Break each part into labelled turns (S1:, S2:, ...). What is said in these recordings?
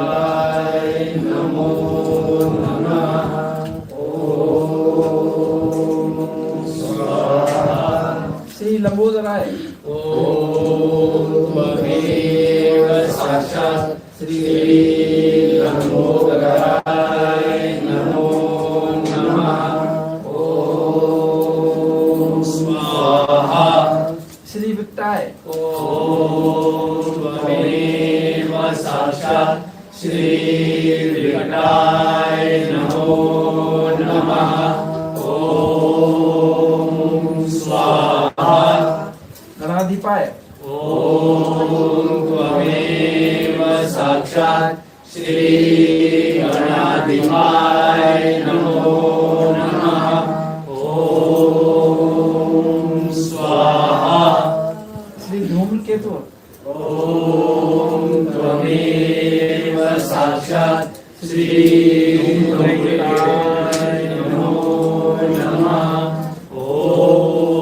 S1: देवाय नमो नमः। ओम स्वाहा।
S2: श्री लंबोदराय।
S1: ओम त्वमेव साक्षात् श्री लंबोदराय नमो नमः। ओम स्वाहा।
S2: श्री वित्ताय।
S1: ओम त्वमेव साक्षात् श्री विकटाय नमो नमः। ओम स्वाहा।
S2: गणाधिपाय।
S1: ओम त्वमेव साक्षात् श्री गणाधिपाय नमो नमः। ओम स्वाहा।
S2: श्री धूम्रकेतु।
S1: ओम त्वमेव साक्षात् श्री धूम्रकेताय नमो नमः। ओम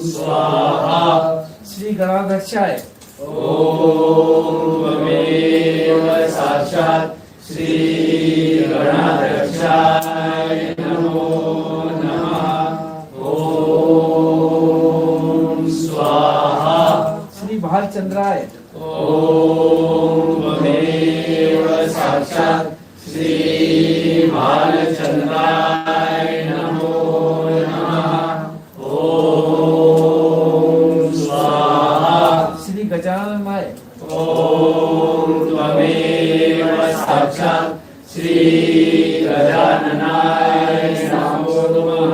S1: स्वाहा।
S2: श्री गणाध्यक्षाय।
S1: ओम त्वमेव साक्षात् श्री गणाध्यक्षाय नमो नमः। ओम स्वाहा।
S2: श्री भालचंद्राय।
S1: ओम त्वमेव साक्षात् श्री भालचंद्राय नमो नमः। ओम स्वाहा।
S2: श्री गजाननाय।
S1: ओम त्वमेव साक्षात् श्री गजाननाय नमो नमः।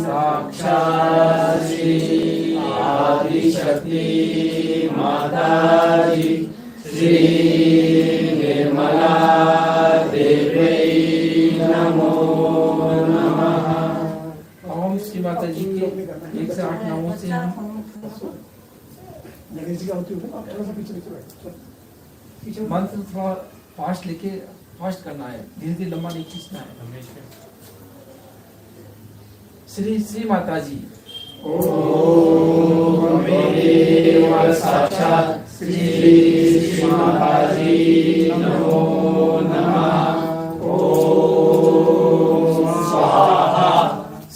S1: साक्षात् श्री आदिशक्ति माताजी श्री निर्मला देवी नमो नमः।
S2: ओम श्री माता जी के 108 नामों से हम मंत्र थोड़ा फास्ट लेके फास्ट करना है, धीरे धीरे लंबा नहीं खींचना है। श्री श्री माता जी।
S1: ओम त्वमेव साक्षात् श्री माताजी नमो नमः। ओम स्वाहा।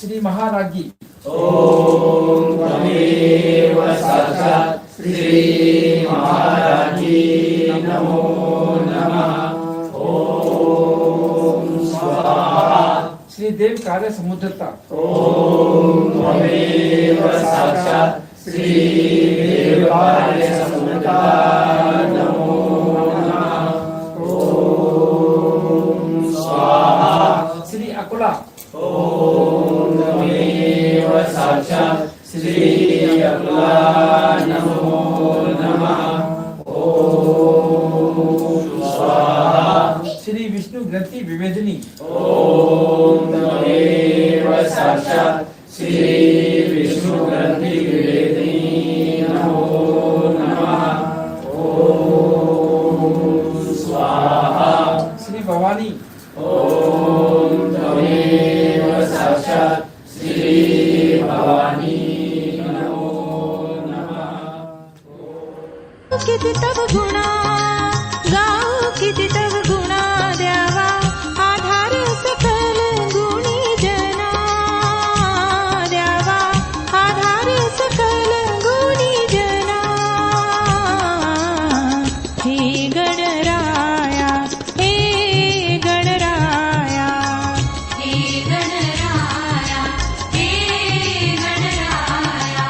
S2: श्री महाराजी।
S1: ओम त्वमेव साक्षात् श्री महाराजी नमो नमः। ओम स्वाहा।
S2: श्री देव कार्य समुद्रता।
S1: ओम त्वमेव साक्षात् श्री देवाय समुद्रता नमो नमः। ओम स्वाहा।
S2: श्री अकुला।
S1: ओम त्वमेव साक्षात् श्री अकुला नमो नमः। ओम स्वाहा।
S2: श्री विष्णु ग्रंथि विवेदिनी।
S1: ओम त्वमेव साक्षात् श्री विष्णु ग्रंथि विवेदिनी नमो नमः। ओम स्वाहा।
S2: श्री भवानी।
S1: ओम त्वमेव साक्षात् श्री भवानी नमो नमः।
S3: किती तव गुणा गाओ, किती तव गुणा द्यावा, आधार सकल गुणी जना द्यावा, आधार सकल गुणी जना। हे गणराया, हे गणराया, हे गणराया, हे गणराया,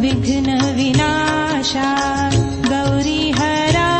S3: विघ्न विनाशा गौरी हरा,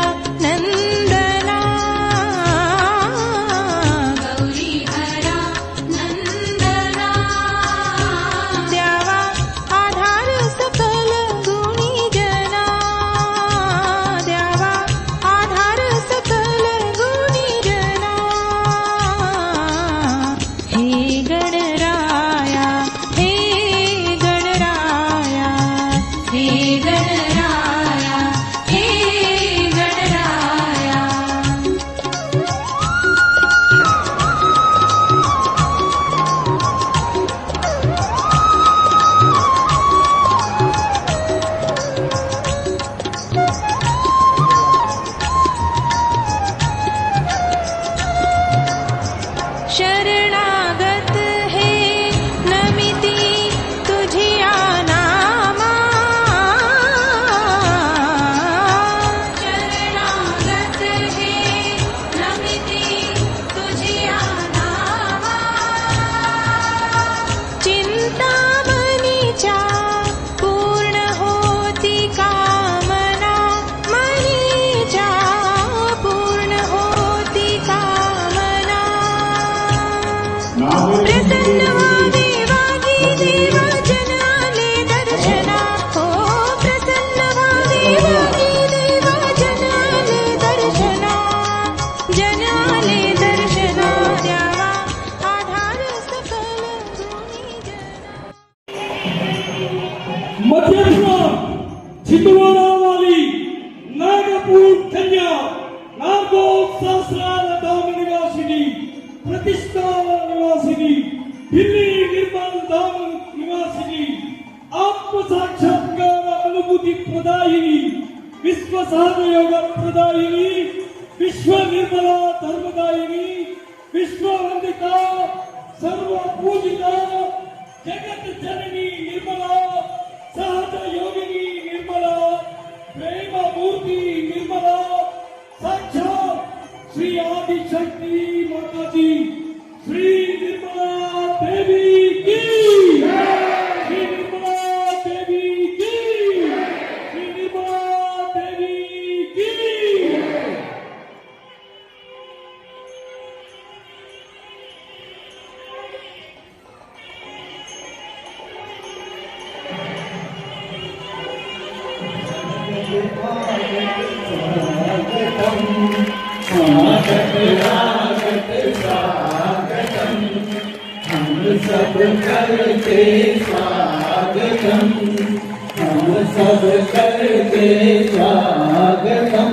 S4: प्रतिष्ठा निवासिनी दिल्ली निर्मल धाम निवासिनी आत्म साक्षात्कार अनुभूति प्रदायिनी विश्व साधु योग प्रदायिनी विश्व निर्मला धर्मदायिनी विश्व वंदिता सर्व पूजिता जगत जननी निर्मला सहज योगिनी निर्मला प्रेम मूर्ति निर्मला साक्षात श्री आदि शक्ति माता जी श्री निर्मला देवी की श्री निर्मला देवी की श्री निर्मला देवी की
S1: सब करते स्वागतम हम सब करते स्वागतम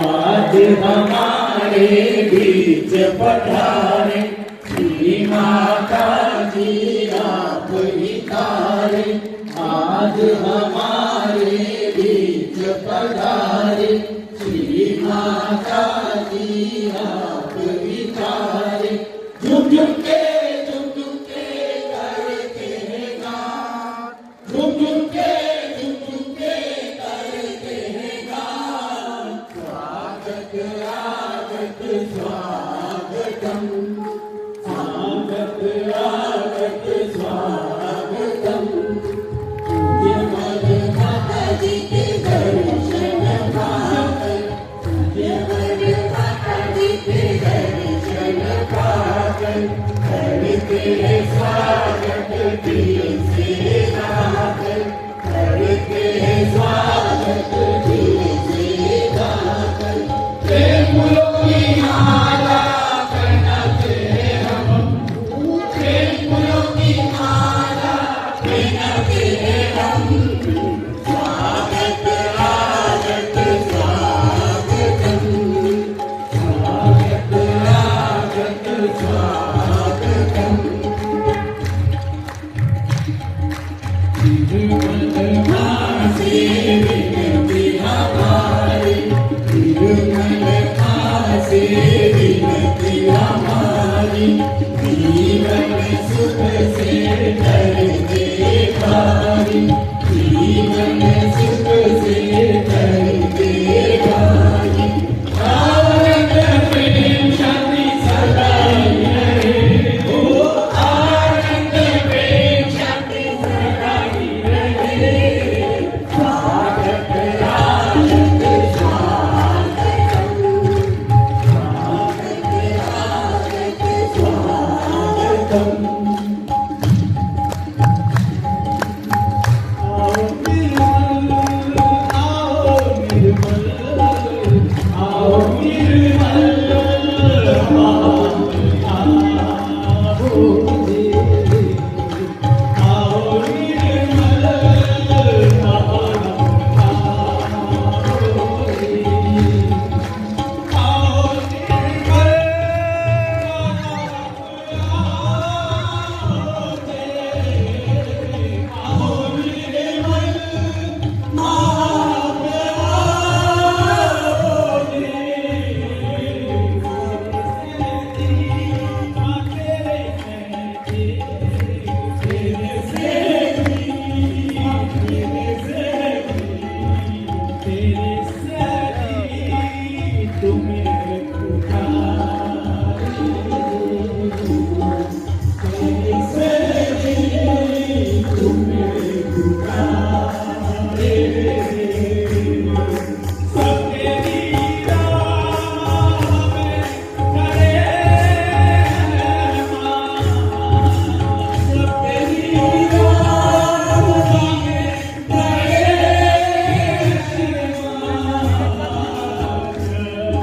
S1: आज हमारे बीच पधारे श्री माता जी आप ही तारे आज हमारे बीच पधारे श्री माता जी आप ही तारे झुक झुक के करते हैं गान झुक झुक के करते हैं गान स्वागत स्वागतम स्वागत स्वागतम निर्मल माता जी के दर्शन पाकर निर्मल माता जी के दर्शन पाकर करते हैं स्वागत दिल से गाकर करते हैं स्वागत दिल से गाकर प्रेम फूलों की माला पहनाते हैं हम प्रेम फूलों की माला पहनाते हैं हम स्वागत स्वागत स्वागतम स्वागत स्वागतम निर्मल से विनती हमारी निर्मल से विनती हमारी जीवन सुख से कर दे पारी जीवन सुख से कर दे पारी आनंद प्रेम शांति सदा रहे ओ आनंद प्रेम शांति सदा रहे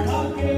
S1: स्वागत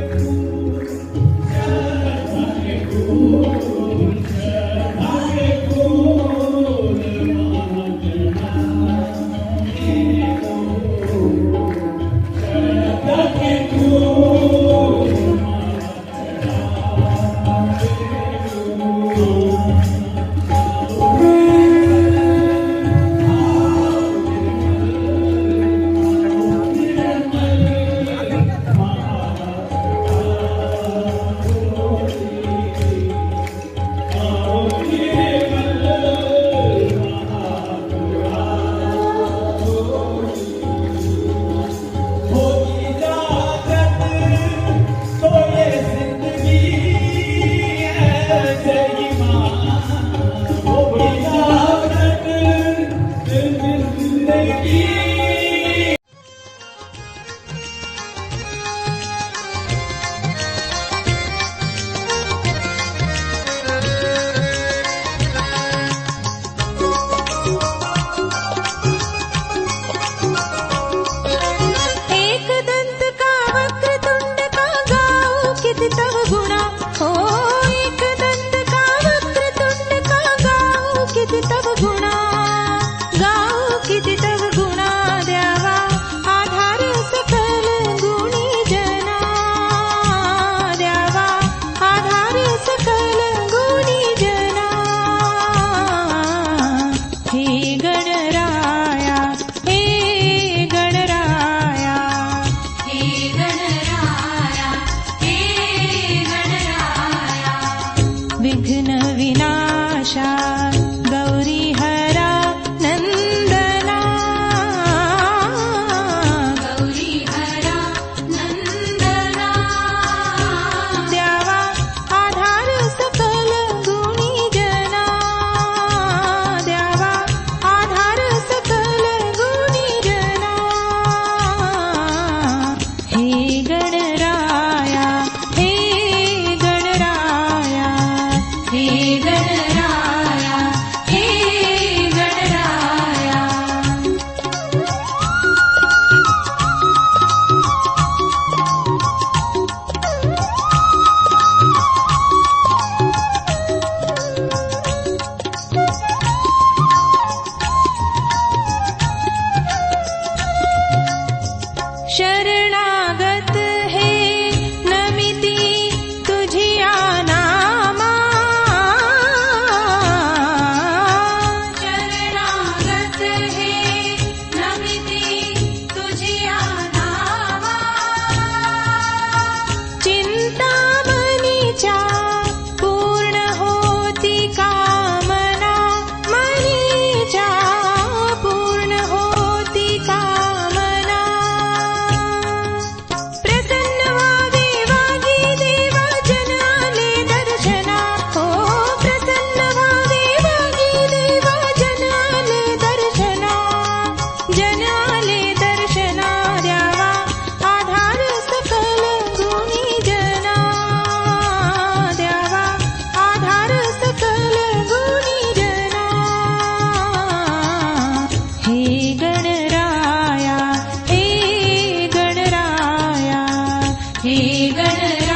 S3: गणराया